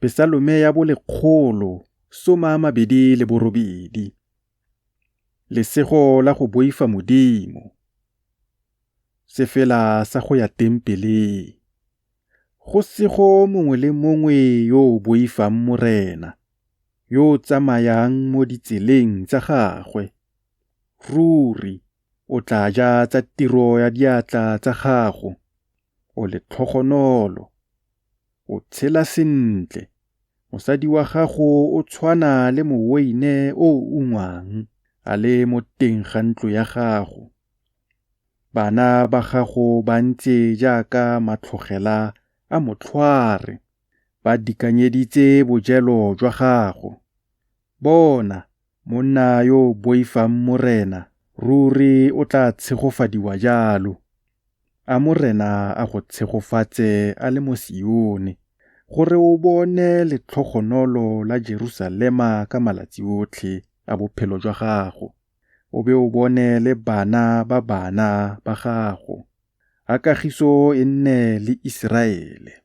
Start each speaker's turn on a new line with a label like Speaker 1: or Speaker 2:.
Speaker 1: Pesalome ya 128. Lesego la go boifa Modimo. Sefela sa go ya tempeleng. Go sego mongwe le mongwe yo o boifang morena, yo o tsamayang mo ditseleng tsa gagwe. Ruri, o tla ja tsa tiro ya diatla tsa gago. O le tlhogonolo. O tshela sentle. Mosadi wa gago o tshwana le moweine o ungwang, a le mo teng ga ntlo ya gago. Bana ba gago ba ntse jaaka matlhogela a motlhware, ba dikanyeditse bojelo jwa gago. Bona, monna yo boifang morena, ruri o tla tshegofadiwa jalo. A morena a go tshegofatse a le mo Sione, gore o bone letlhogonolo la Jerusalema ka malatsi otlhe a bophelo jwa gago. O be o bone le bana ba gago. A kagiso e nne le Iseraele.